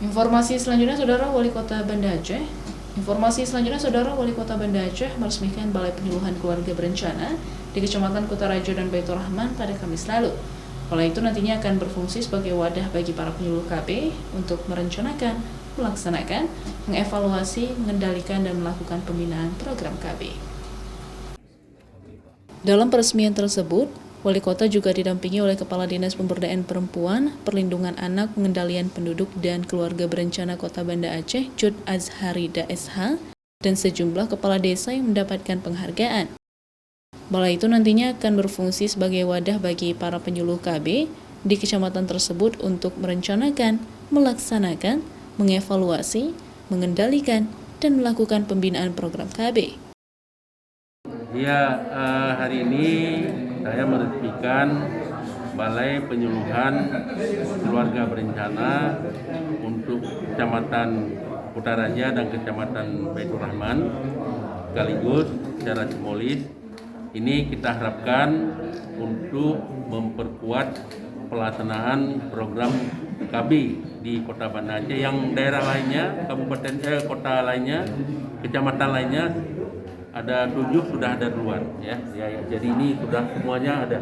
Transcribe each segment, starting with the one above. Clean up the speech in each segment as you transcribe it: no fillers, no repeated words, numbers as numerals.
Informasi selanjutnya, Saudara Wali Kota Banda Aceh. Saudara Wali Kota Banda Aceh meresmikan Balai Penyuluhan Keluarga Berencana di Kecamatan Kutarajo dan Baitur Rahman pada Kamis lalu. Balai itu nantinya akan berfungsi sebagai wadah bagi para penyuluh KB untuk merencanakan, melaksanakan, mengevaluasi, mengendalikan, dan melakukan pembinaan program KB. Dalam peresmian tersebut, Wali Kota juga didampingi oleh Kepala Dinas Pemberdayaan Perempuan, Perlindungan Anak, Pengendalian Penduduk, dan Keluarga Berencana Kota Banda Aceh, Jud Azharida SH, dan sejumlah kepala desa yang mendapatkan penghargaan. Balai itu nantinya akan berfungsi sebagai wadah bagi para penyuluh KB di kecamatan tersebut untuk merencanakan, melaksanakan, mengevaluasi, mengendalikan, dan melakukan pembinaan program KB. Ya, hari ini saya meresmikan Balai Penyuluhan Keluarga Berencana untuk Kecamatan Kutaraja dan Kecamatan Baitur Rahman, sekaligus secara simbolis. Ini kita harapkan untuk memperkuat pelaksanaan program KB di Kota Banda Aceh yang daerah lainnya, kota lainnya, kecamatan lainnya ada 7 sudah ada duluan ya. Jadi ini sudah semuanya ada.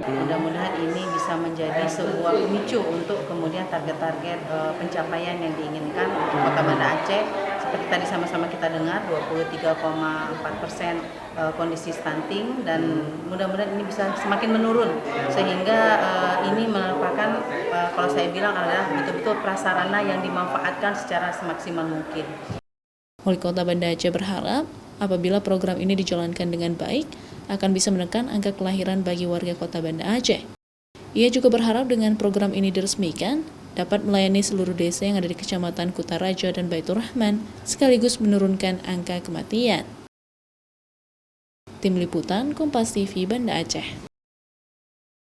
Mudah-mudahan ini bisa menjadi sebuah pemicu untuk kemudian target-target pencapaian yang diinginkan untuk Kota Banda Aceh. Seperti tadi sama-sama kita dengar 23,4% kondisi stunting, dan mudah-mudahan ini bisa semakin menurun sehingga ini merupakan kalau saya bilang adalah betul-betul prasarana yang dimanfaatkan secara semaksimal mungkin. Wali Kota Banda Aceh berharap apabila program ini dijalankan dengan baik, akan bisa menekan angka kelahiran bagi warga Kota Banda Aceh. Ia juga berharap dengan program ini diresmikan, dapat melayani seluruh desa yang ada di Kecamatan Kutarajo dan Baitur Rahman, sekaligus menurunkan angka kematian. Tim Liputan Kompas TV Banda Aceh.